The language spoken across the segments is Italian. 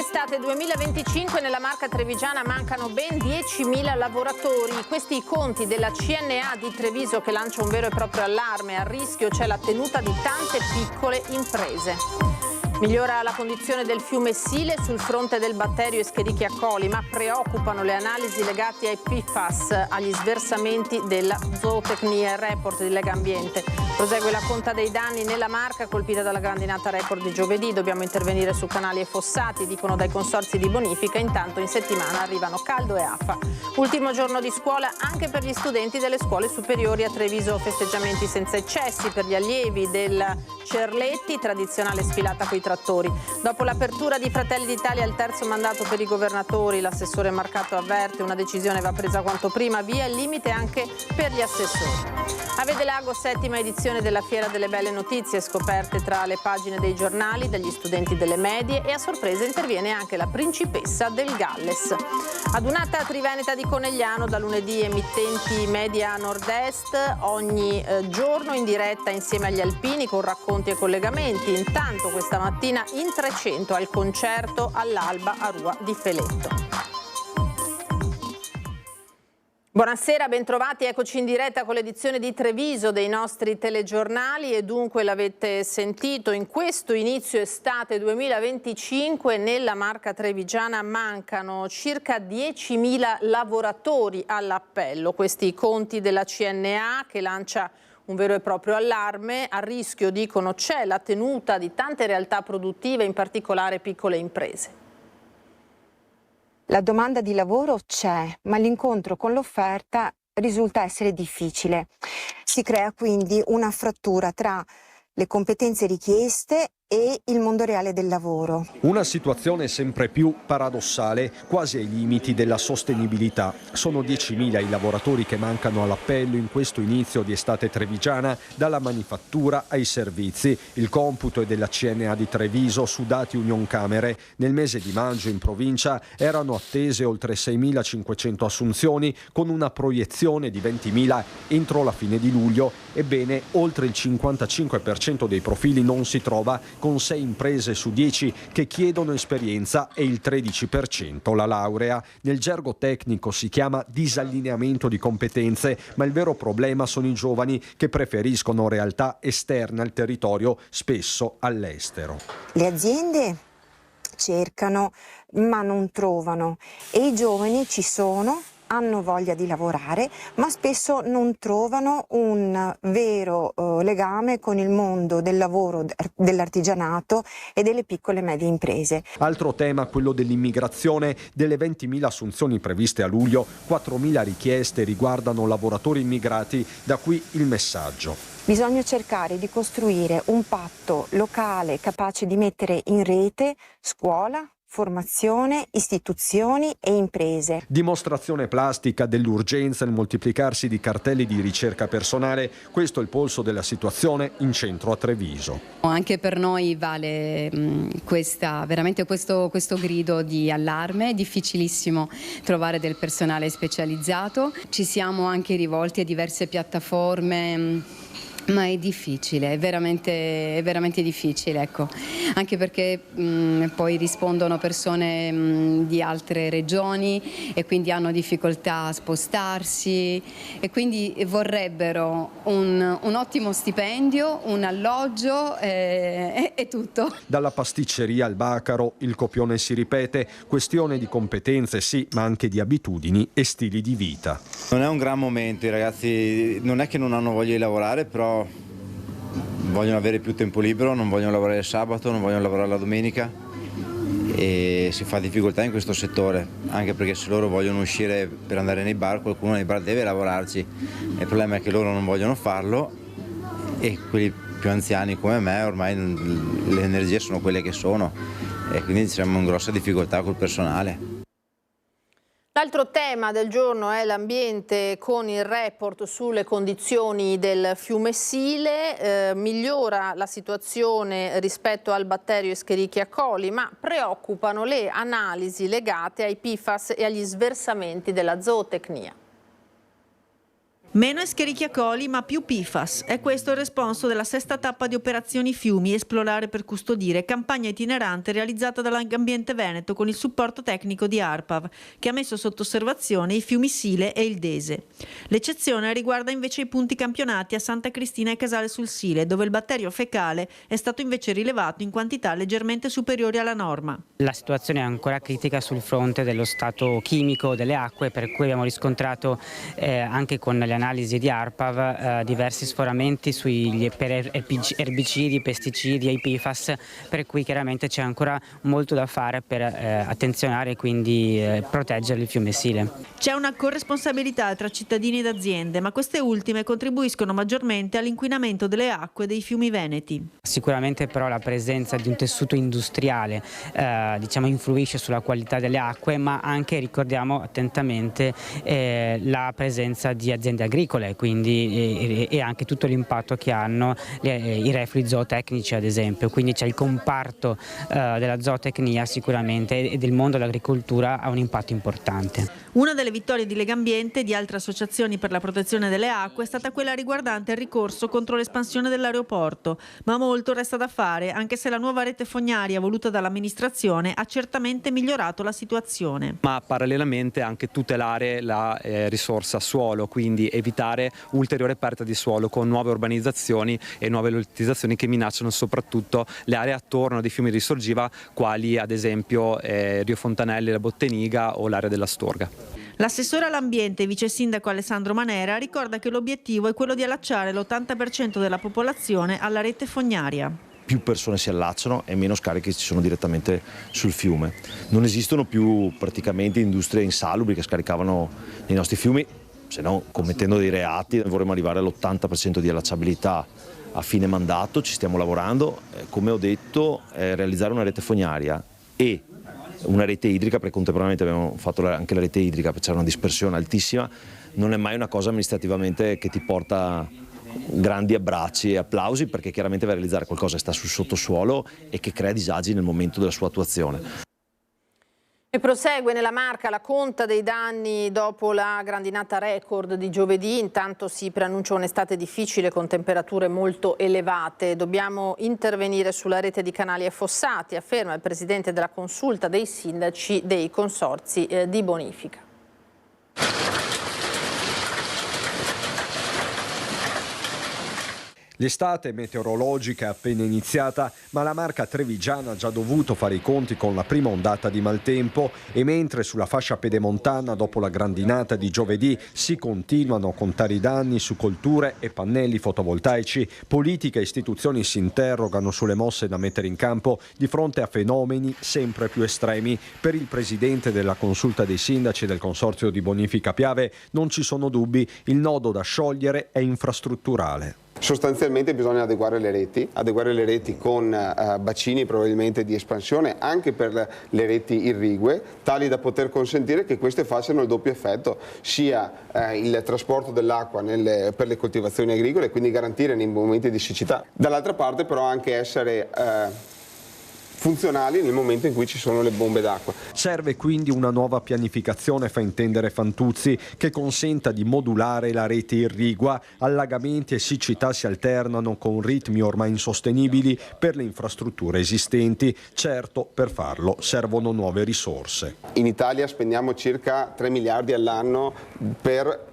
Nell'estate 2025 nella Marca trevigiana mancano ben 10.000 lavoratori. Questi i conti della CNA di Treviso che lancia un vero e proprio allarme. A rischio c'è la tenuta di tante piccole imprese. Migliora la condizione del fiume Sile sul fronte del batterio Escherichia coli, ma preoccupano le analisi legate ai PFAS, agli sversamenti della zootecnia. Il report di Legambiente prosegue la conta dei danni nella Marca colpita dalla grandinata record di giovedì. Dobbiamo intervenire su canali e fossati, dicono dai consorzi di bonifica. Intanto in settimana arrivano caldo e affa. Ultimo giorno di scuola anche per gli studenti delle scuole superiori a Treviso. Festeggiamenti senza eccessi per gli allievi del Cerletti, tradizionale sfilata coi trattori. Dopo l'apertura di Fratelli d'Italia al terzo mandato per i governatori, l'assessore Marcato avverte una decisione va presa quanto prima, via il limite anche per gli assessori. A Vedelago, settima edizione della Fiera delle Belle Notizie, scoperte tra le pagine dei giornali dagli studenti delle medie, e a sorpresa interviene anche la principessa del Galles. Adunata triveneta di Conegliano, da lunedì emittenti media nord-est, ogni giorno in diretta insieme agli alpini con racconti e collegamenti. Intanto questa mattina in 300 al concerto all'Alba a Rua di Feletto. Buonasera, bentrovati, eccoci in diretta con l'edizione di Treviso dei nostri telegiornali e dunque l'avete sentito, in questo inizio estate 2025 nella Marca trevigiana mancano circa 10.000 lavoratori all'appello. Questi i conti della CNA che lancia un vero e proprio allarme. A rischio, dicono, c'è la tenuta di tante realtà produttive, in particolare piccole imprese. La domanda di lavoro c'è, ma l'incontro con l'offerta risulta essere difficile. Si crea quindi una frattura tra le competenze richieste e il mondo reale del lavoro. Una situazione sempre più paradossale, quasi ai limiti della sostenibilità. Sono 10.000 i lavoratori che mancano all'appello in questo inizio di estate trevigiana, dalla manifattura ai servizi. Il computo è della CNA di Treviso su dati Unioncamere. Nel mese di maggio in provincia erano attese oltre 6.500 assunzioni, con una proiezione di 20.000 entro la fine di luglio. Ebbene, oltre il 55% dei profili non si trova, con 6 imprese su 10 che chiedono esperienza e il 13% la laurea. Nel gergo tecnico si chiama disallineamento di competenze, ma il vero problema sono i giovani che preferiscono realtà esterne al territorio, spesso all'estero. Le aziende cercano ma non trovano e i giovani ci sono, hanno voglia di lavorare, ma spesso non trovano un vero legame con il mondo del lavoro, dell'artigianato e delle piccole e medie imprese. Altro tema, quello dell'immigrazione. Delle 20.000 assunzioni previste a luglio, 4.000 richieste riguardano lavoratori immigrati. Da qui il messaggio. Bisogna cercare di costruire un patto locale capace di mettere in rete scuola, formazione, istituzioni e imprese. Dimostrazione plastica dell'urgenza nel moltiplicarsi di cartelli di ricerca personale. Questo è il polso della situazione in centro a Treviso. Anche per noi vale veramente questo grido di allarme. È difficilissimo trovare del personale specializzato. Ci siamo anche rivolti a diverse piattaforme, ma è difficile, è veramente difficile, ecco. Anche perché poi rispondono persone di altre regioni e quindi hanno difficoltà a spostarsi e quindi vorrebbero un ottimo stipendio, un alloggio e tutto. Dalla pasticceria al bacaro il copione si ripete, questione di competenze sì, ma anche di abitudini e stili di vita. Non è un gran momento, i ragazzi non è che non hanno voglia di lavorare, però vogliono avere più tempo libero, non vogliono lavorare il sabato, non vogliono lavorare la domenica e si fa difficoltà in questo settore, anche perché se loro vogliono uscire per andare nei bar, qualcuno nei bar deve lavorarci. Il problema è che loro non vogliono farlo e quelli più anziani come me ormai le energie sono quelle che sono e quindi siamo in grossa difficoltà col personale. L'altro tema del giorno è l'ambiente con il report sulle condizioni del fiume Sile. Migliora la situazione rispetto al batterio Escherichia coli, ma preoccupano le analisi legate ai PFAS e agli sversamenti della zootecnia. Meno escherichia-coli ma più PFAS. È questo il responso della sesta tappa di Operazioni Fiumi, esplorare per custodire, campagna itinerante realizzata dall'Ambiente Veneto con il supporto tecnico di ARPAV, che ha messo sotto osservazione i fiumi Sile e il Dese. L'eccezione riguarda invece i punti campionati a Santa Cristina e Casale sul Sile, dove il batterio fecale è stato invece rilevato in quantità leggermente superiori alla norma. La situazione è ancora critica sul fronte dello stato chimico delle acque, per cui abbiamo riscontrato anche con le analisi di ARPAV diversi sforamenti per erbicidi, pesticidi e i PFAS, per cui chiaramente c'è ancora molto da fare per attenzionare e quindi proteggere il fiume Sile. C'è una corresponsabilità tra cittadini ed aziende, ma queste ultime contribuiscono maggiormente all'inquinamento delle acque dei fiumi veneti. Sicuramente però la presenza di un tessuto industriale influisce sulla qualità delle acque, ma anche ricordiamo attentamente la presenza di aziende agricole, quindi e anche tutto l'impatto che hanno i reflui zootecnici ad esempio, quindi c'è il comparto della zootecnia sicuramente e del mondo dell'agricoltura ha un impatto importante. Una delle vittorie di Legambiente e di altre associazioni per la protezione delle acque è stata quella riguardante il ricorso contro l'espansione dell'aeroporto, ma molto resta da fare, anche se la nuova rete fognaria voluta dall'amministrazione ha certamente migliorato la situazione. Ma parallelamente anche tutelare la risorsa suolo, quindi evitare ulteriore perdita di suolo con nuove urbanizzazioni e nuove lottizzazioni che minacciano soprattutto le aree attorno dei fiumi di risorgiva, quali ad esempio Rio Fontanelli, la Botteniga o l'area della Storga. L'assessore all'ambiente e vice sindaco Alessandro Manera ricorda che l'obiettivo è quello di allacciare l'80% della popolazione alla rete fognaria. Più persone si allacciano e meno scariche ci sono direttamente sul fiume. Non esistono più praticamente industrie insalubri che scaricavano nei nostri fiumi, se no commettendo dei reati. Vorremmo arrivare all'80% di allacciabilità a fine mandato, ci stiamo lavorando. Come ho detto, realizzare una rete fognaria e una rete idrica, perché contemporaneamente abbiamo fatto anche la rete idrica perché c'era una dispersione altissima, non è mai una cosa amministrativamente che ti porta grandi abbracci e applausi, perché chiaramente va a realizzare qualcosa che sta sul sottosuolo e che crea disagi nel momento della sua attuazione. E prosegue nella Marca la conta dei danni dopo la grandinata record di giovedì. Intanto si preannuncia un'estate difficile con temperature molto elevate. Dobbiamo intervenire sulla rete di canali e fossati, afferma il presidente della consulta dei sindaci dei consorzi di bonifica. L'estate meteorologica è appena iniziata, ma la Marca trevigiana ha già dovuto fare i conti con la prima ondata di maltempo e mentre sulla fascia pedemontana dopo la grandinata di giovedì si continuano a contare i danni su colture e pannelli fotovoltaici, politica e istituzioni si interrogano sulle mosse da mettere in campo di fronte a fenomeni sempre più estremi. Per il presidente della consulta dei sindaci del consorzio di bonifica Piave non ci sono dubbi, il nodo da sciogliere è infrastrutturale. Sostanzialmente bisogna adeguare le reti con bacini probabilmente di espansione anche per le reti irrigue, tali da poter consentire che queste facciano il doppio effetto, sia il trasporto dell'acqua per le coltivazioni agricole, quindi garantire nei momenti di siccità, dall'altra parte però anche essere funzionali nel momento in cui ci sono le bombe d'acqua. Serve quindi una nuova pianificazione, fa intendere Fantuzzi, che consenta di modulare la rete irrigua. Allagamenti e siccità si alternano con ritmi ormai insostenibili per le infrastrutture esistenti. Certo, per farlo servono nuove risorse. In Italia spendiamo circa 3 miliardi all'anno per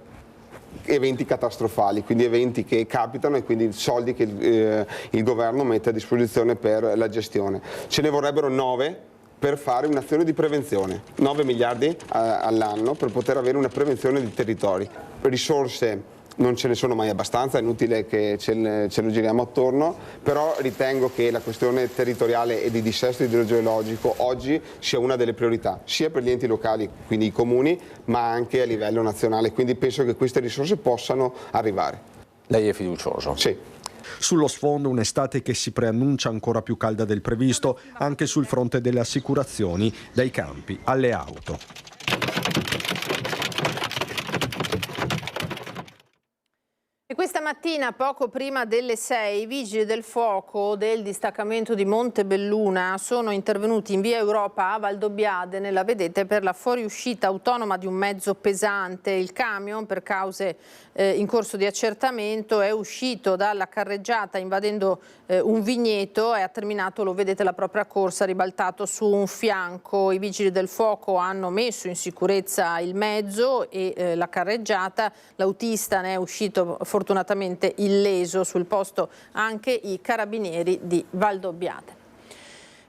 eventi catastrofali, quindi eventi che capitano e quindi soldi che il governo mette a disposizione per la gestione. Ce ne vorrebbero 9 per fare un'azione di prevenzione, 9 miliardi all'anno per poter avere una prevenzione di territori. Risorse non ce ne sono mai abbastanza, è inutile che ce lo giriamo attorno, però ritengo che la questione territoriale e di dissesto idrogeologico oggi sia una delle priorità, sia per gli enti locali, quindi i comuni, ma anche a livello nazionale, quindi penso che queste risorse possano arrivare. Lei è fiducioso? Sì. Sullo sfondo un'estate che si preannuncia ancora più calda del previsto, anche sul fronte delle assicurazioni, dai campi alle auto. E questa Questa mattina, poco prima delle 6, i vigili del fuoco del distaccamento di Montebelluna sono intervenuti in via Europa a Valdobbiadene, la vedete, per la fuoriuscita autonoma di un mezzo pesante. Il camion, per cause in corso di accertamento, è uscito dalla carreggiata invadendo un vigneto e ha terminato, lo vedete, la propria corsa ribaltato su un fianco. I vigili del fuoco hanno messo in sicurezza il mezzo e la carreggiata. L'autista ne è uscito fortunatamente illeso, sul posto anche i carabinieri di Valdobbiadene.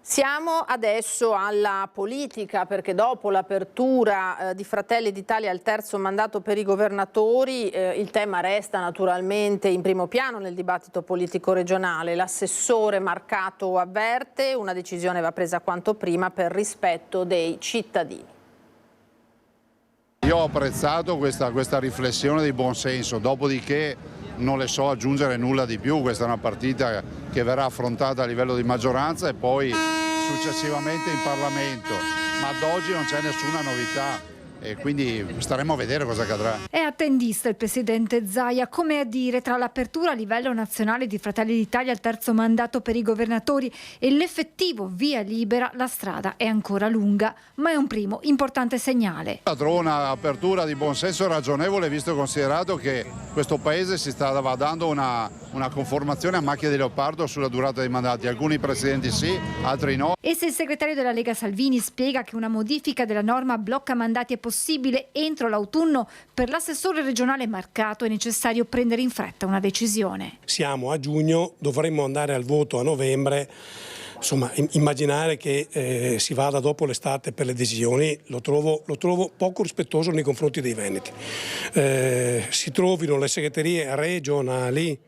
Siamo adesso alla politica, perché dopo l'apertura di Fratelli d'Italia al terzo mandato per i governatori, il tema resta naturalmente in primo piano nel dibattito politico regionale. L'assessore Marcato avverte: una decisione va presa quanto prima per rispetto dei cittadini. Io ho apprezzato questa riflessione di buonsenso, dopodiché non le so aggiungere nulla di più. Questa è una partita che verrà affrontata a livello di maggioranza e poi successivamente in Parlamento, ma ad oggi non c'è nessuna novità e quindi staremo a vedere cosa accadrà. È attendista il presidente Zaia, come a dire, tra l'apertura a livello nazionale di Fratelli d'Italia al terzo mandato per i governatori e l'effettivo via libera, la strada è ancora lunga, ma è un primo importante segnale. Trovo un'apertura di buonsenso ragionevole, visto e considerato che questo paese si stava dando una conformazione a macchia di leopardo sulla durata dei mandati. Alcuni presidenti sì, altri no. E se il segretario della Lega Salvini spiega che una modifica della norma blocca mandati è possibile entro l'autunno, per l'assessore regionale Marcato è necessario prendere in fretta una decisione. Siamo a giugno, dovremmo andare al voto a novembre. Insomma, immaginare che si vada dopo l'estate per le decisioni lo trovo poco rispettoso nei confronti dei veneti. Si trovino le segreterie regionali,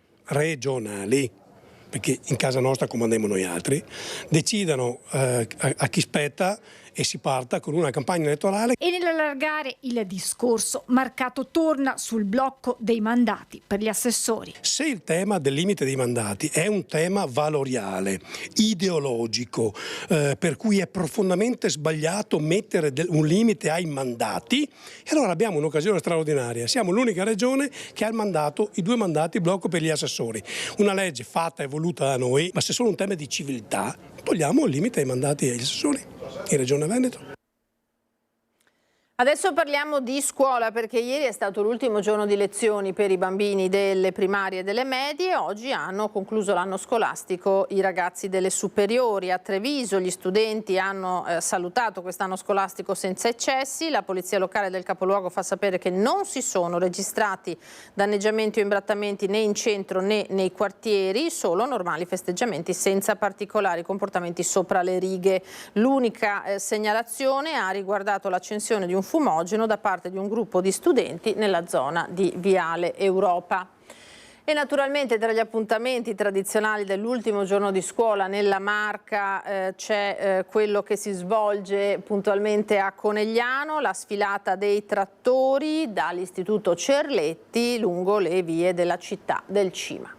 perché in casa nostra comandiamo noi altri, decidano a chi spetta e si parta con una campagna elettorale. E nell'allargare il discorso, Marcato torna sul blocco dei mandati per gli assessori. Se il tema del limite dei mandati è un tema valoriale, ideologico, per cui è profondamente sbagliato mettere un limite ai mandati, e allora abbiamo un'occasione straordinaria. Siamo l'unica regione che ha il mandato, i 2 mandati blocco per gli assessori. Una legge fatta e voluta da noi, ma se solo un tema di civiltà, togliamo il limite ai mandati agli assessori in Regione Veneto. Adesso parliamo di scuola, perché ieri è stato l'ultimo giorno di lezioni per i bambini delle primarie e delle medie. Oggi hanno concluso l'anno scolastico i ragazzi delle superiori. A Treviso gli studenti hanno salutato quest'anno scolastico senza eccessi. La polizia locale del capoluogo fa sapere che non si sono registrati danneggiamenti o imbrattamenti né in centro né nei quartieri, solo normali festeggiamenti senza particolari comportamenti sopra le righe. L'unica segnalazione ha riguardato l'accensione di un fumogeno da parte di un gruppo di studenti nella zona di Viale Europa. E naturalmente tra gli appuntamenti tradizionali dell'ultimo giorno di scuola nella Marca c'è quello che si svolge puntualmente a Conegliano, la sfilata dei trattori dall'Istituto Cerletti lungo le vie della città del Cima.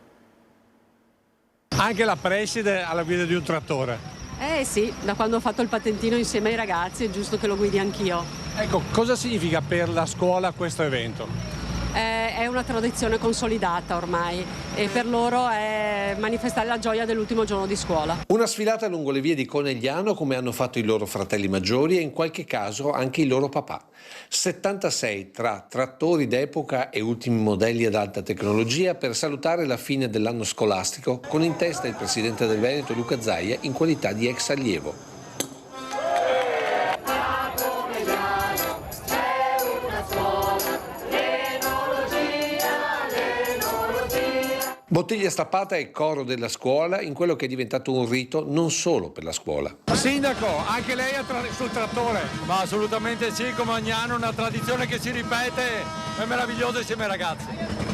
Anche la preside alla guida di un trattore. Sì, da quando ho fatto il patentino insieme ai ragazzi è giusto che lo guidi anch'io. Ecco, cosa significa per la scuola questo evento? È una tradizione consolidata ormai e per loro è manifestare la gioia dell'ultimo giorno di scuola. Una sfilata lungo le vie di Conegliano come hanno fatto i loro fratelli maggiori e in qualche caso anche i loro papà. 76 tra trattori d'epoca e ultimi modelli ad alta tecnologia per salutare la fine dell'anno scolastico, con in testa il presidente del Veneto Luca Zaia in qualità di ex allievo. Bottiglia stappata e coro della scuola in quello che è diventato un rito non solo per la scuola. Sindaco, anche lei è sul trattore? Ma assolutamente sì, come ogni anno, una tradizione che si ripete, è meravigliosa insieme ai ragazzi.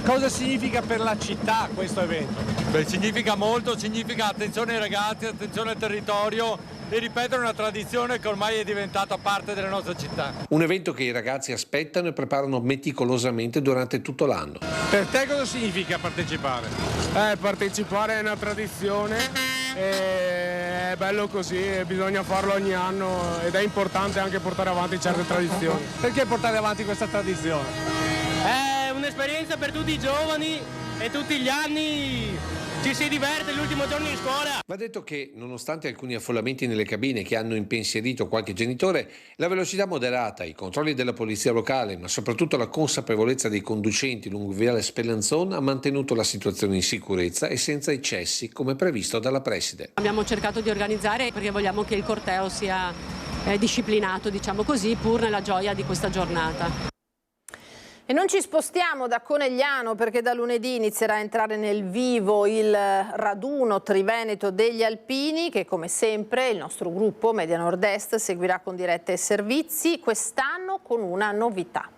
Cosa significa per la città questo evento? Beh, significa molto, significa attenzione ai ragazzi, attenzione al territorio e ripetere una tradizione che ormai è diventata parte della nostra città. Un evento che i ragazzi aspettano e preparano meticolosamente durante tutto l'anno. Per te cosa significa partecipare? Partecipare è una tradizione, è bello così, bisogna farlo ogni anno ed è importante anche portare avanti certe tradizioni. Perché portare avanti questa tradizione? È un'esperienza per tutti i giovani e tutti gli anni ci si diverte l'ultimo giorno di scuola. Va detto che, nonostante alcuni affollamenti nelle cabine che hanno impensierito qualche genitore, la velocità moderata, i controlli della polizia locale, ma soprattutto la consapevolezza dei conducenti lungo Viale Spellanzon ha mantenuto la situazione in sicurezza e senza eccessi, come previsto dalla preside. Abbiamo cercato di organizzare perché vogliamo che il corteo sia disciplinato, diciamo così, pur nella gioia di questa giornata. E non ci spostiamo da Conegliano perché da lunedì inizierà a entrare nel vivo il raduno triveneto degli alpini che, come sempre, il nostro gruppo Media Nord-Est seguirà con dirette e servizi, quest'anno con una novità.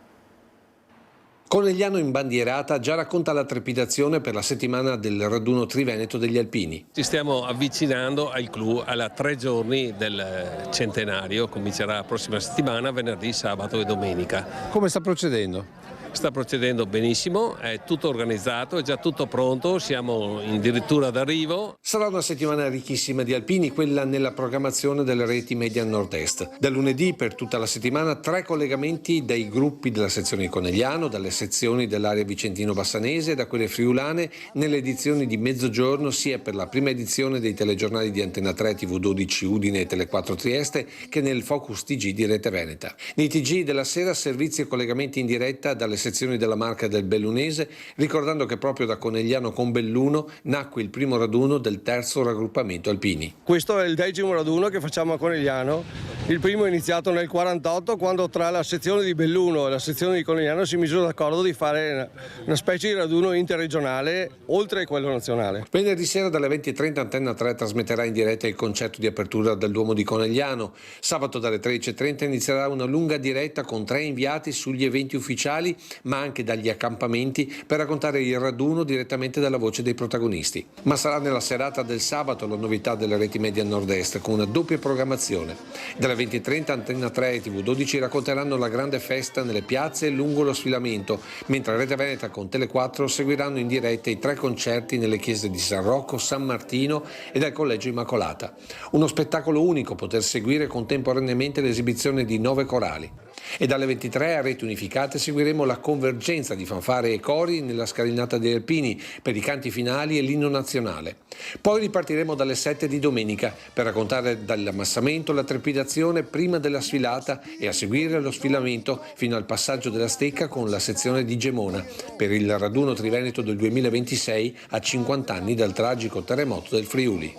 Conegliano Imbandierata già racconta la trepidazione per la settimana del raduno triveneto degli alpini. Ci stiamo avvicinando al clou, alla 3 giorni del centenario, comincerà la prossima settimana, venerdì, sabato e domenica. Come sta procedendo? Sta procedendo benissimo, è tutto organizzato, è già tutto pronto, siamo addirittura d'arrivo. Sarà una settimana ricchissima di alpini, quella nella programmazione delle reti Media Nord-Est. Da lunedì per tutta la settimana 3 collegamenti dai gruppi della sezione di Conegliano, dalle sezioni dell'area vicentino-bassanese e da quelle friulane nelle edizioni di mezzogiorno sia per la prima edizione dei telegiornali di Antena 3, TV12 Udine e Tele4 Trieste che nel Focus TG di Rete Veneta. Nei TG della sera servizi e collegamenti in diretta dalle sezioni della Marca del Bellunese, ricordando che proprio da Conegliano con Belluno nacque il primo raduno del terzo raggruppamento alpini. Questo è il 10° raduno che facciamo a Conegliano. Il primo è iniziato nel 48 quando tra la sezione di Belluno e la sezione di Conegliano si misero d'accordo di fare una specie di raduno interregionale oltre a quello nazionale. Venerdì sera dalle 20:30 Antenna 3 trasmetterà in diretta il concerto di apertura del Duomo di Conegliano. Sabato dalle 13:30 inizierà una lunga diretta con 3 inviati sugli eventi ufficiali ma anche dagli accampamenti per raccontare il raduno direttamente dalla voce dei protagonisti. Ma sarà nella serata del sabato la novità delle reti Media Nord-Est con una doppia programmazione. Dalle 20:30 Antenna 3 e TV12 racconteranno la grande festa nelle piazze e lungo lo sfilamento, mentre Rete Veneta con Tele4 seguiranno in diretta i 3 concerti nelle chiese di San Rocco, San Martino e del Collegio Immacolata. Uno spettacolo unico poter seguire contemporaneamente l'esibizione di 9 corali. E dalle 23 a reti unificate seguiremo la convergenza di fanfare e cori nella scalinata degli alpini per i canti finali e l'inno nazionale. Poi ripartiremo dalle 7 di domenica per raccontare dall'ammassamento la trepidazione prima della sfilata e a seguire lo sfilamento fino al passaggio della stecca con la sezione di Gemona per il raduno triveneto del 2026 a 50 anni dal tragico terremoto del Friuli.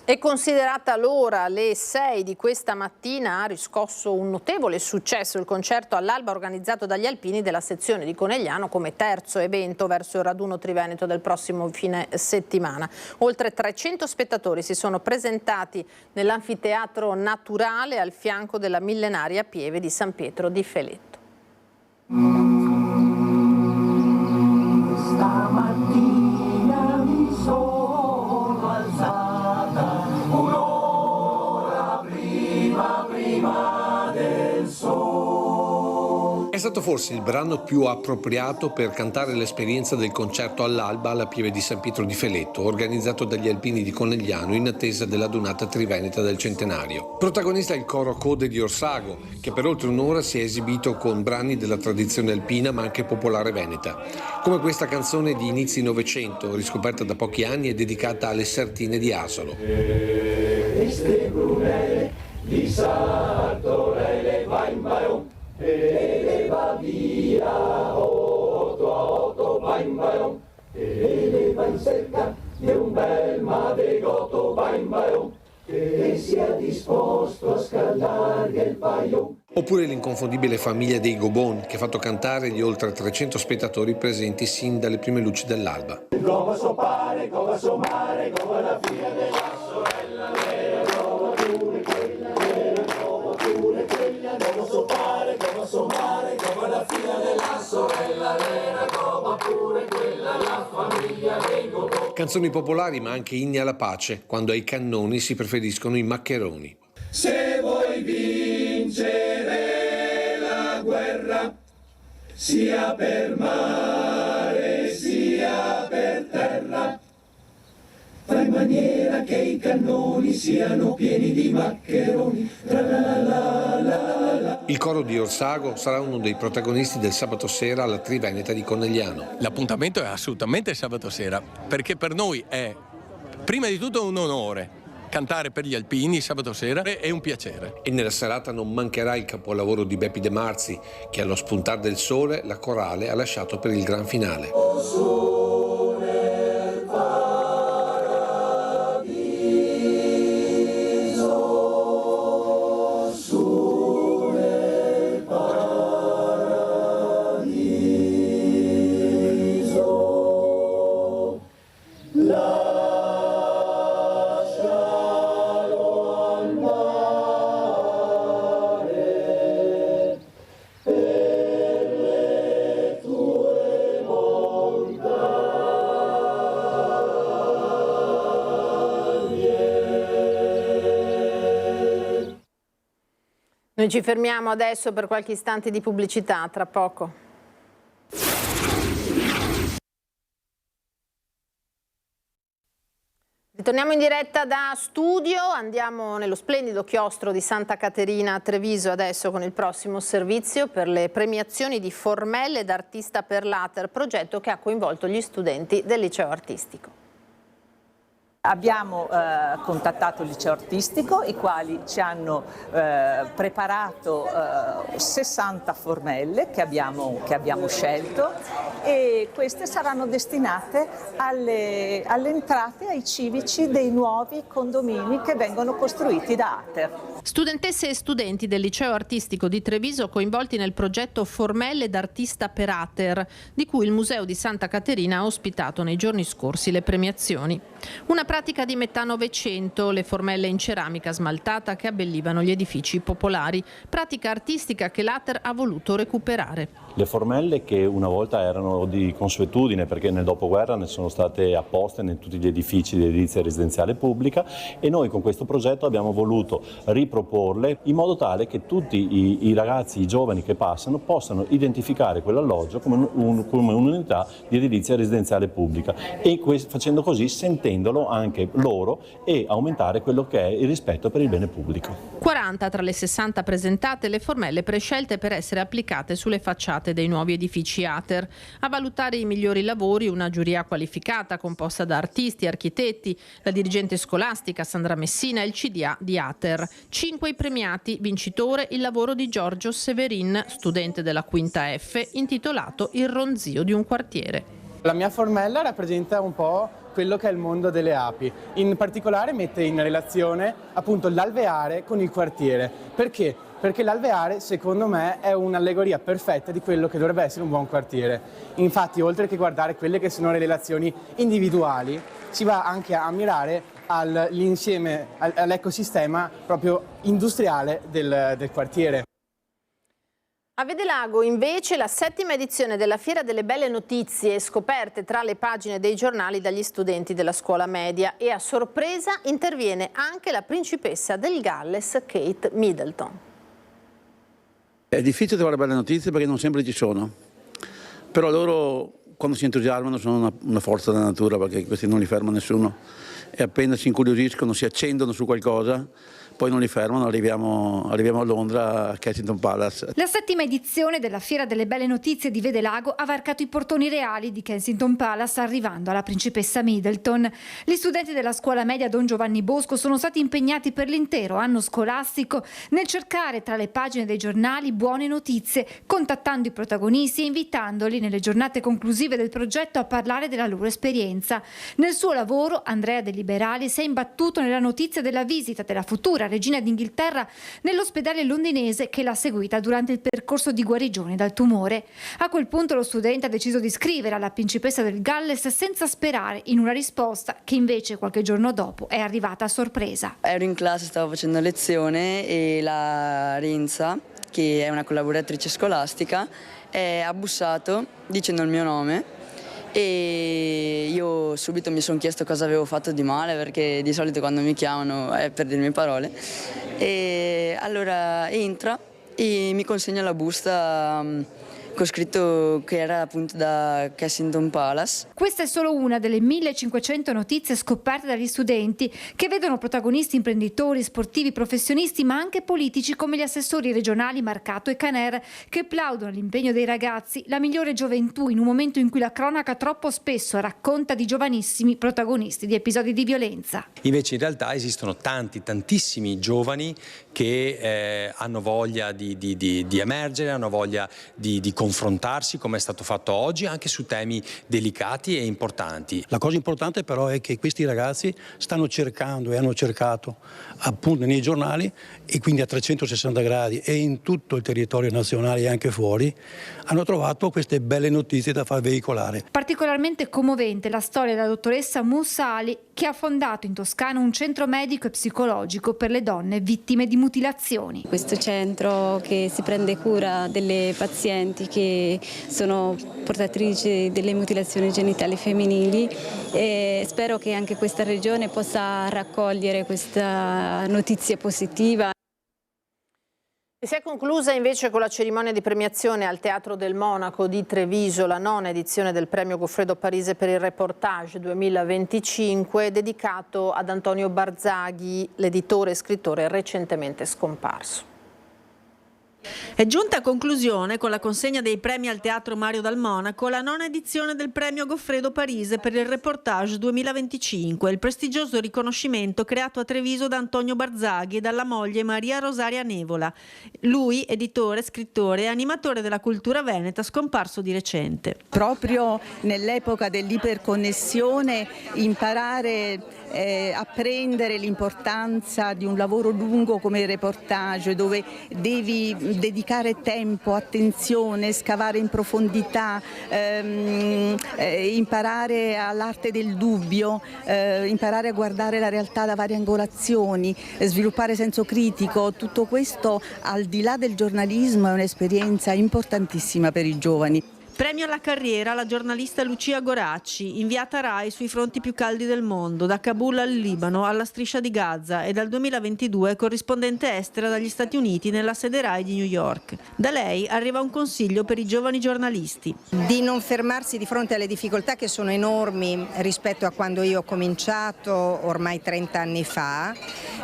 E considerata l'ora, le 6 di questa mattina, ha riscosso un notevole successo il concerto all'alba organizzato dagli alpini della sezione di Conegliano come terzo evento verso il raduno triveneto del prossimo fine settimana. Oltre 300 spettatori si sono presentati nell'anfiteatro naturale al fianco della millenaria pieve di San Pietro di Feletto. Stamattina mi sono alzata un'ora prima del sole. È stato forse il brano più appropriato per cantare l'esperienza del concerto all'alba alla pieve di San Pietro di Feletto, organizzato dagli alpini di Conegliano in attesa della donata triveneta del centenario. Protagonista è il coro Code di Orsago, che per oltre un'ora si è esibito con brani della tradizione alpina ma anche popolare veneta, come questa canzone di inizi Novecento, riscoperta da pochi anni e dedicata alle sartine di Asolo. Queste brunelle di Sartorelle va in Baion e le va via 8 a 8 va in Baion e le va in cerca di un bel madegotto va in Baion che sia disposto a scaldargli il paio. Oppure l'inconfondibile famiglia dei Gobon, che ha fatto cantare gli oltre 300 spettatori presenti sin dalle prime luci dell'alba. Come so pare, come so mare, come la figlia della sorella vera, come pure quella vera, come pure quella, come so pare, come so mare, come la figlia della sorella vera, come pure quella, la famiglia dei Gobon. Canzoni popolari ma anche inni alla pace, quando ai cannoni si preferiscono i maccheroni. Se vuoi vincere la guerra, sia per mare sia per terra, fai in maniera che i cannoni siano pieni di maccheroni. Tra la la la la la. Il coro di Orsago sarà uno dei protagonisti del sabato sera alla Triveneta di Conegliano. L'appuntamento è assolutamente sabato sera, perché per noi è prima di tutto un onore. Cantare per gli alpini sabato sera è un piacere. E nella serata non mancherà il capolavoro di Beppi De Marzi, che allo spuntar del sole la corale ha lasciato per il gran finale. Noi ci fermiamo adesso per qualche istante di pubblicità, tra poco. Ritorniamo in diretta da studio, andiamo nello splendido chiostro di Santa Caterina a Treviso adesso con il prossimo servizio per le premiazioni di Formelle d'Artista per l'Ater, progetto che ha coinvolto gli studenti del liceo artistico. Abbiamo contattato il liceo artistico, i quali ci hanno preparato 60 formelle che abbiamo scelto, e queste saranno destinate alle entrate ai civici dei nuovi condomini che vengono costruiti da Ater. Studentesse e studenti del liceo artistico di Treviso coinvolti nel progetto Formelle d'Artista per Ater, di cui il Museo di Santa Caterina ha ospitato nei giorni scorsi le premiazioni. Una pratica di metà Novecento, le formelle in ceramica smaltata che abbellivano gli edifici popolari, pratica artistica che l'Ater ha voluto recuperare. Le formelle, che una volta erano di consuetudine perché nel dopoguerra ne sono state apposte in tutti gli edifici di edilizia residenziale pubblica, e noi con questo progetto abbiamo voluto riproporle in modo tale che tutti i ragazzi, i giovani che passano possano identificare quell'alloggio come un'unità di edilizia residenziale pubblica, e facendo così sentendolo anche loro e aumentare quello che è il rispetto per il bene pubblico. 40 tra le 60 presentate le formelle prescelte per essere applicate sulle facciate dei nuovi edifici Ater. A valutare i migliori lavori una giuria qualificata composta da artisti, architetti, la dirigente scolastica Sandra Messina e il CDA di Ater. 5 i premiati, vincitore il lavoro di Giorgio Severin, studente della quinta F, intitolato Il ronzio di un quartiere. La mia formella rappresenta un po' quello che è il mondo delle api, in particolare mette in relazione appunto l'alveare con il quartiere. Perché? Perché l'alveare secondo me è un'allegoria perfetta di quello che dovrebbe essere un buon quartiere. Infatti, oltre che guardare quelle che sono le relazioni individuali, si va anche a mirare all'insieme, all'ecosistema proprio industriale del quartiere. A Vedelago invece la 7ª edizione della Fiera delle Belle Notizie, scoperte tra le pagine dei giornali dagli studenti della scuola media, e a sorpresa interviene anche la principessa del Galles Kate Middleton. È difficile trovare belle notizie perché non sempre ci sono, però loro quando si entusiasmano sono una forza della natura, perché questi non li ferma nessuno, e appena si incuriosiscono, si accendono su qualcosa, poi non li fermano, arriviamo a Londra, a Kensington Palace. La 7ª edizione della Fiera delle Belle Notizie di Vedelago ha varcato i portoni reali di Kensington Palace, arrivando alla principessa Middleton. Gli studenti della scuola media Don Giovanni Bosco sono stati impegnati per l'intero anno scolastico nel cercare tra le pagine dei giornali buone notizie, contattando i protagonisti e invitandoli nelle giornate conclusive del progetto a parlare della loro esperienza. Nel suo lavoro Andrea De Liberali si è imbattuto nella notizia della visita della futura regina d'Inghilterra nell'ospedale londinese che l'ha seguita durante il percorso di guarigione dal tumore. A quel punto lo studente ha deciso di scrivere alla principessa del Galles senza sperare in una risposta che invece qualche giorno dopo è arrivata a sorpresa. Ero in classe, stavo facendo lezione e la Renza, che è una collaboratrice scolastica, ha bussato dicendo il mio nome. E io subito mi sono chiesto cosa avevo fatto di male, perché di solito quando mi chiamano è per dirmi parole. E allora entra e mi consegna la busta che ho scritto che era appunto da Kensington Palace. Questa è solo una delle 1500 notizie scoperte dagli studenti, che vedono protagonisti imprenditori, sportivi, professionisti, ma anche politici come gli assessori regionali Marcato e Caner, che plaudono all'impegno dei ragazzi, la migliore gioventù in un momento in cui la cronaca troppo spesso racconta di giovanissimi protagonisti di episodi di violenza. Invece in realtà esistono tantissimi giovani che hanno voglia di emergere, hanno voglia di confrontarsi, come è stato fatto oggi, anche su temi delicati e importanti. La cosa importante però è che questi ragazzi stanno cercando e hanno cercato appunto nei giornali, e quindi a 360 gradi e in tutto il territorio nazionale e anche fuori, hanno trovato queste belle notizie da far veicolare. Particolarmente commovente la storia della dottoressa Moussa Ali, che ha fondato in Toscana un centro medico e psicologico per le donne vittime di mutilazioni. Questo centro che si prende cura delle pazienti che sono portatrici delle mutilazioni genitali femminili, e spero che anche questa regione possa raccogliere questa notizia positiva. E si è conclusa invece con la cerimonia di premiazione al Teatro del Monaco di Treviso, la 9ª edizione del premio Goffredo Parise per il reportage 2025, dedicato ad Antonio Barzaghi, l'editore e scrittore recentemente scomparso. È giunta a conclusione, con la consegna dei premi al Teatro Mario dal Monaco, la 9ª edizione del premio Goffredo Parise per il reportage 2025, il prestigioso riconoscimento creato a Treviso da Antonio Barzaghi e dalla moglie Maria Rosaria Nevola. Lui, editore, scrittore e animatore della cultura veneta, scomparso di recente. Proprio nell'epoca dell'iperconnessione, imparare apprendere l'importanza di un lavoro lungo come il reportage, dove devi dedicare tempo, attenzione, scavare in profondità, imparare all'arte del dubbio, imparare a guardare la realtà da varie angolazioni, sviluppare senso critico. Tutto questo, al di là del giornalismo, è un'esperienza importantissima per i giovani. Premio alla carriera alla giornalista Lucia Goracci, inviata Rai sui fronti più caldi del mondo, da Kabul al Libano alla Striscia di Gaza, e dal 2022 corrispondente estera dagli Stati Uniti nella sede Rai di New York. Da lei arriva un consiglio per i giovani giornalisti. Di non fermarsi di fronte alle difficoltà, che sono enormi rispetto a quando io ho cominciato ormai 30 anni fa,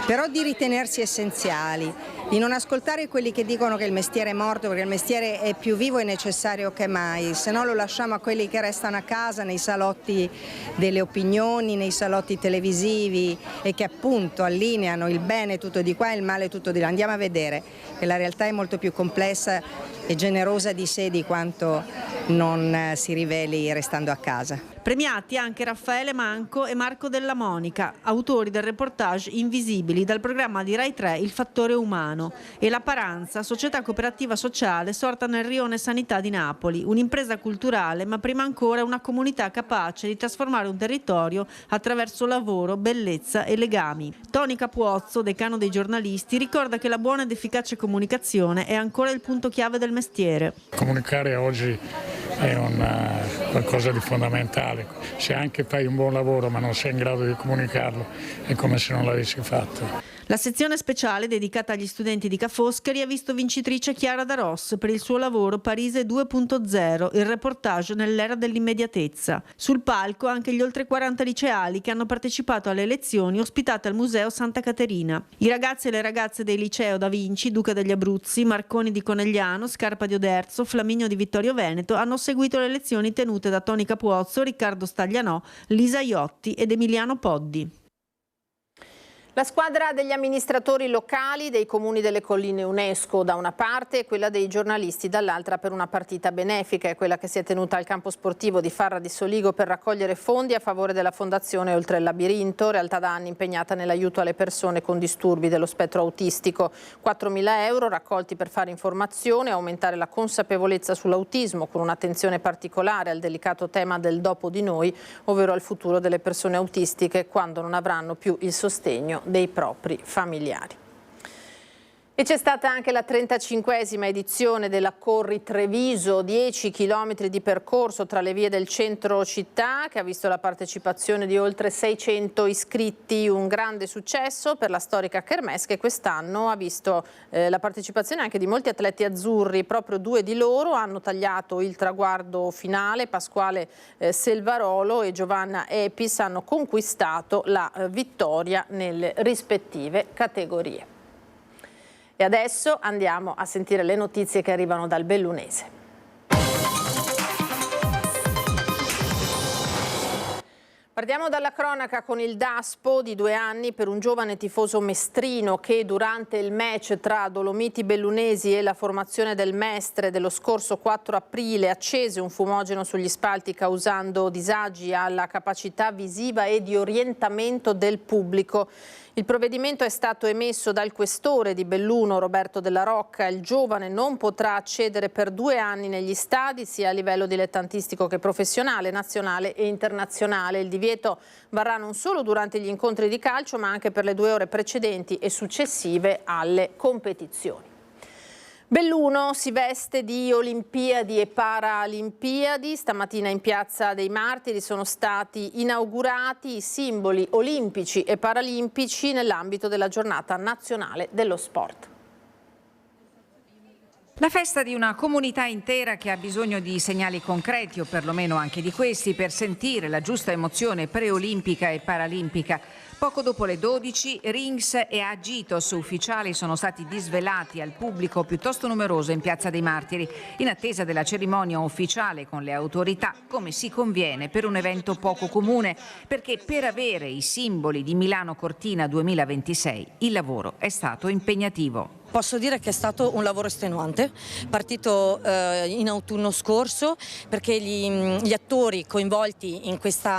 però di ritenersi essenziali, di non ascoltare quelli che dicono che il mestiere è morto, perché il mestiere è più vivo e necessario che mai. Se no lo lasciamo a quelli che restano a casa nei salotti delle opinioni, nei salotti televisivi, e che appunto allineano il bene tutto di qua e il male tutto di là. Andiamo a vedere che la realtà è molto più complessa e generosa di sé di quanto non si riveli restando a casa. Premiati anche Raffaele Manco e Marco Della Monica, autori del reportage Invisibili, dal programma di Rai 3 Il Fattore Umano, e La Paranza, società cooperativa sociale sorta nel rione Sanità di Napoli, un'impresa culturale, ma prima ancora una comunità capace di trasformare un territorio attraverso lavoro, bellezza e legami. Toni Capuozzo, decano dei giornalisti, ricorda che la buona ed efficace comunicazione è ancora il punto chiave del mestiere. Comunicare oggi è qualcosa di fondamentale. Se anche fai un buon lavoro ma non sei in grado di comunicarlo, è come se non l'avessi fatto. La sezione speciale dedicata agli studenti di Ca' Foscari ha visto vincitrice Chiara Daros per il suo lavoro Parise 2.0, il reportage nell'era dell'immediatezza. Sul palco anche gli oltre 40 liceali che hanno partecipato alle lezioni ospitate al Museo Santa Caterina. I ragazzi e le ragazze dei liceo Da Vinci, Duca degli Abruzzi, Marconi di Conegliano, Scarpa di Oderzo, Flaminio di Vittorio Veneto hanno seguito le lezioni tenute da Toni Capuozzo, Riccardo Staglianò, Lisa Iotti ed Emiliano Poddi. La squadra degli amministratori locali dei comuni delle colline UNESCO da una parte e quella dei giornalisti dall'altra per una partita benefica, è quella che si è tenuta al campo sportivo di Farra di Soligo per raccogliere fondi a favore della Fondazione Oltre il Labirinto, realtà da anni impegnata nell'aiuto alle persone con disturbi dello spettro autistico. 4.000 euro raccolti per fare informazione e aumentare la consapevolezza sull'autismo, con un'attenzione particolare al delicato tema del dopo di noi, ovvero al futuro delle persone autistiche quando non avranno più il sostegno dei propri familiari. E c'è stata anche la 35esima edizione della Corri Treviso, 10 chilometri di percorso tra le vie del centro città, che ha visto la partecipazione di oltre 600 iscritti, un grande successo per la storica kermesse che quest'anno ha visto la partecipazione anche di molti atleti azzurri. Proprio 2 di loro hanno tagliato il traguardo finale, Pasquale Selvarolo e Giovanna Epis hanno conquistato la vittoria nelle rispettive categorie. E adesso andiamo a sentire le notizie che arrivano dal Bellunese. Partiamo dalla cronaca con il daspo di 2 anni per un giovane tifoso mestrino che durante il match tra Dolomiti Bellunesi e la formazione del Mestre dello scorso 4 aprile accese un fumogeno sugli spalti causando disagi alla capacità visiva e di orientamento del pubblico. Il provvedimento è stato emesso dal questore di Belluno, Roberto Della Rocca. Il giovane non potrà accedere per 2 anni negli stadi, sia a livello dilettantistico che professionale, nazionale e internazionale. Il divieto varrà non solo durante gli incontri di calcio, ma anche per le 2 ore precedenti e successive alle competizioni. Belluno si veste di Olimpiadi e Paralimpiadi. Stamattina in Piazza dei Martiri sono stati inaugurati i simboli olimpici e paralimpici nell'ambito della Giornata Nazionale dello Sport. La festa di una comunità intera che ha bisogno di segnali concreti, o perlomeno anche di questi, per sentire la giusta emozione preolimpica e paralimpica. Poco dopo le 12, rings e agitos ufficiali sono stati disvelati al pubblico piuttosto numeroso in Piazza dei Martiri, in attesa della cerimonia ufficiale con le autorità, come si conviene per un evento poco comune, perché per avere i simboli di Milano Cortina 2026 il lavoro è stato impegnativo. Posso dire che è stato un lavoro estenuante, partito in autunno scorso, perché gli attori coinvolti in queste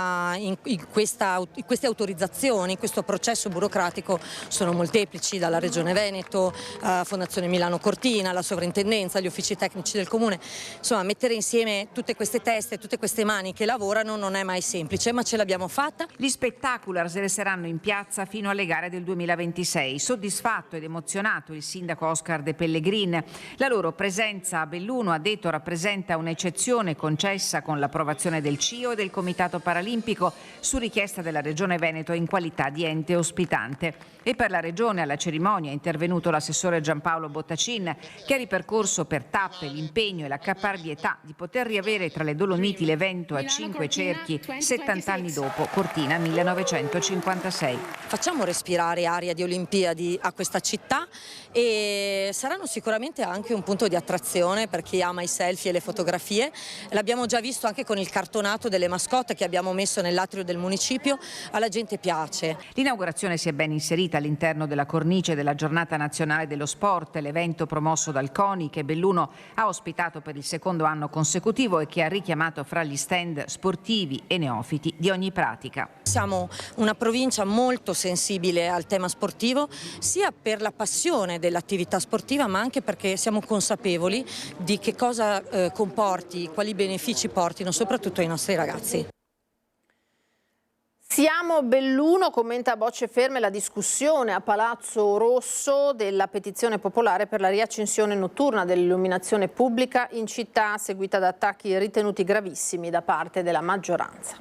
autorizzazioni, in questo processo burocratico sono molteplici, dalla Regione Veneto, Fondazione Milano Cortina, la Sovrintendenza, gli uffici tecnici del Comune. Insomma, mettere insieme tutte queste teste, tutte queste mani che lavorano non è mai semplice, ma ce l'abbiamo fatta. Gli spectaculars resteranno in piazza fino alle gare del 2026. Soddisfatto ed emozionato il sindaco Oscar De Pellegrin. La loro presenza a Belluno, ha detto, rappresenta un'eccezione concessa con l'approvazione del CIO e del Comitato Paralimpico su richiesta della Regione Veneto in qualità di ente ospitante. E per la Regione alla cerimonia è intervenuto l'assessore Giampaolo Bottacin, che ha ripercorso per tappe l'impegno e la caparbietà di poter riavere tra le Dolomiti l'evento a 5 cerchi 70 anni dopo Cortina 1956. Facciamo respirare aria di Olimpiadi a questa città e saranno sicuramente anche un punto di attrazione per chi ama i selfie e le fotografie. L'abbiamo già visto anche con il cartonato delle mascotte che abbiamo messo nell'atrio del municipio, alla gente piace. L'inaugurazione si è ben inserita all'interno della cornice della Giornata Nazionale dello Sport, l'evento promosso dal CONI che Belluno ha ospitato per il 2° anno consecutivo e che ha richiamato fra gli stand sportivi e neofiti di ogni pratica. Siamo una provincia molto sensibile al tema sportivo, sia per la passione dell'attività sportiva, ma anche perché siamo consapevoli di che cosa comporti, quali benefici portino soprattutto ai nostri ragazzi. Siamo Belluno, commenta a bocce ferme la discussione a Palazzo Rosso della petizione popolare per la riaccensione notturna dell'illuminazione pubblica in città, seguita da attacchi ritenuti gravissimi da parte della maggioranza.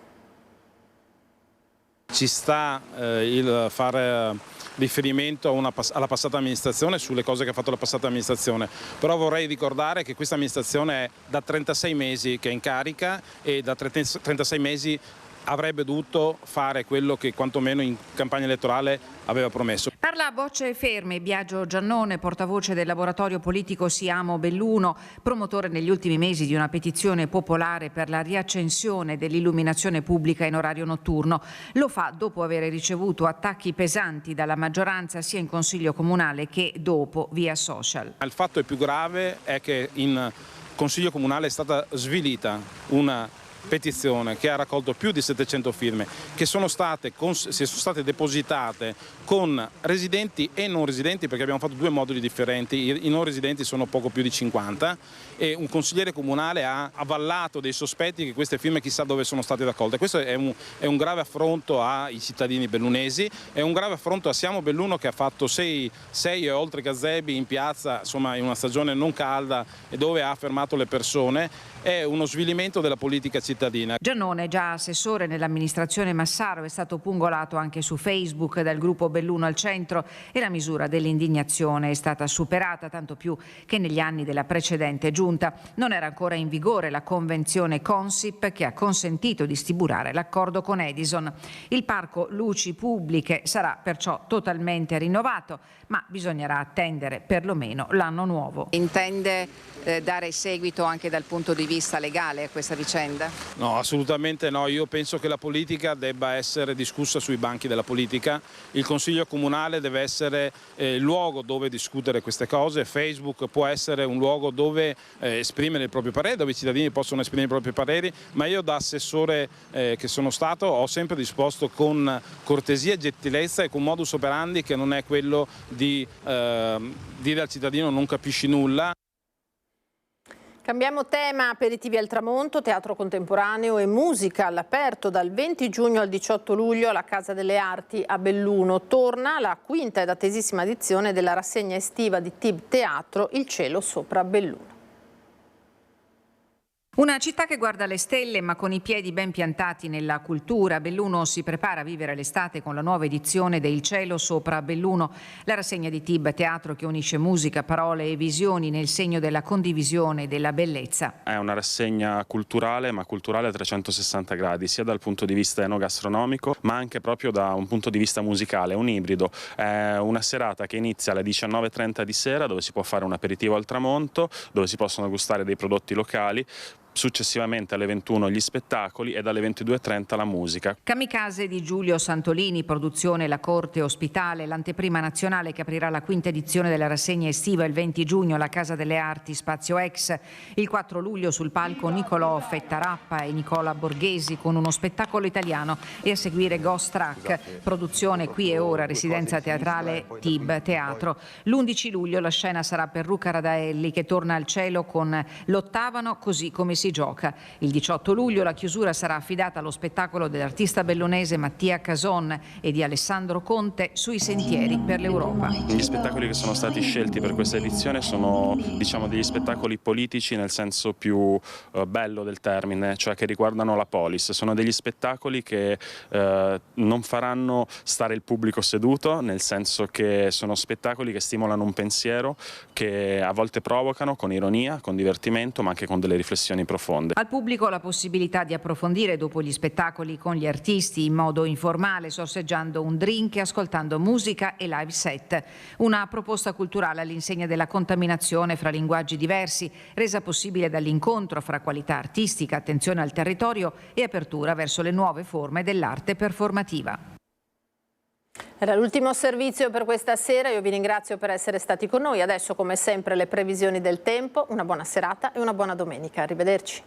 Ci sta il fare riferimento alla passata amministrazione sulle cose che ha fatto la passata amministrazione, però vorrei ricordare che questa amministrazione è da 36 mesi che è in carica e da 36 mesi avrebbe dovuto fare quello che quantomeno in campagna elettorale aveva promesso. Parla a bocce ferme Biagio Giannone, portavoce del laboratorio politico Siamo Belluno, promotore negli ultimi mesi di una petizione popolare per la riaccensione dell'illuminazione pubblica in orario notturno. Lo fa dopo aver ricevuto attacchi pesanti dalla maggioranza sia in Consiglio Comunale che dopo via social. Il fatto più grave è che in Consiglio Comunale è stata svilita una petizione che ha raccolto più di 700 firme, che sono state depositate con residenti e non residenti, perché abbiamo fatto due moduli differenti, i non residenti sono poco più di 50 e un consigliere comunale ha avallato dei sospetti che queste firme chissà dove sono state raccolte. Questo è un grave affronto ai cittadini bellunesi, è un grave affronto a Siamo Belluno, che ha fatto 6 e oltre gazebi in piazza, insomma in una stagione non calda, e dove ha fermato le persone. È uno svilimento della politica cittadina. Giannone, già assessore nell'amministrazione Massaro, è stato pungolato anche su Facebook dal gruppo Belluno al Centro e la misura dell'indignazione è stata superata, tanto più che negli anni della precedente giunta non era ancora in vigore la convenzione Consip che ha consentito di stipulare l'accordo con Edison. Il parco luci pubbliche sarà perciò totalmente rinnovato, ma bisognerà attendere perlomeno l'anno nuovo. Intende dare seguito anche dal punto di vista legale a questa vicenda? No, assolutamente no. Io penso che la politica debba essere discussa sui banchi della politica. Il Consiglio Comunale deve essere il luogo dove discutere queste cose. Facebook può essere un luogo dove esprimere il proprio parere, dove i cittadini possono esprimere i propri pareri, ma io da assessore che sono stato ho sempre disposto con cortesia, gentilezza e con modus operandi che non è quello di dire al cittadino non capisci nulla. Cambiamo tema: aperitivi al tramonto, teatro contemporaneo e musica all'aperto dal 20 giugno al 18 luglio alla Casa delle Arti a Belluno. Torna la quinta ed attesissima edizione della rassegna estiva di TIB Teatro Il cielo sopra Belluno. Una città che guarda le stelle ma con i piedi ben piantati nella cultura. Belluno si prepara a vivere l'estate con la nuova edizione del Cielo sopra Belluno, la rassegna di TIB Teatro che unisce musica, parole e visioni nel segno della condivisione e della bellezza. È una rassegna culturale, ma culturale a 360 gradi, sia dal punto di vista enogastronomico ma anche proprio da un punto di vista musicale, un ibrido. È una serata che inizia alle 19:30 di sera, dove si può fare un aperitivo al tramonto, dove si possono gustare dei prodotti locali. Successivamente alle 21 gli spettacoli e dalle 22:30 la musica. Kamikaze di Giulio Santolini, produzione La Corte Ospitale, l'anteprima nazionale che aprirà la quinta edizione della rassegna estiva il 20 giugno alla Casa delle Arti Spazio Ex. Il 4 luglio sul palco Nicolò Fettarappa e Nicola Borghesi con uno spettacolo italiano e a seguire Ghost Track, produzione Qui e Ora, residenza teatrale TIB Teatro. L'11 luglio la scena sarà per Luca Radaelli che torna al cielo con L'Ottavano così come si gioca. Il 18 luglio la chiusura sarà affidata allo spettacolo dell'artista bellunese Mattia Cason e di Alessandro Conte Sui sentieri per l'Europa. Gli spettacoli che sono stati scelti per questa edizione sono, diciamo, degli spettacoli politici nel senso più bello del termine, cioè che riguardano la polis. Sono degli spettacoli che non faranno stare il pubblico seduto, nel senso che sono spettacoli che stimolano un pensiero, che a volte provocano con ironia, con divertimento, ma anche con delle riflessioni profonde. Al pubblico la possibilità di approfondire dopo gli spettacoli con gli artisti in modo informale, sorseggiando un drink e ascoltando musica e live set. Una proposta culturale all'insegna della contaminazione fra linguaggi diversi, resa possibile dall'incontro fra qualità artistica, attenzione al territorio e apertura verso le nuove forme dell'arte performativa. Era l'ultimo servizio per questa sera, io vi ringrazio per essere stati con noi. Adesso come sempre le previsioni del tempo, una buona serata e una buona domenica. Arrivederci.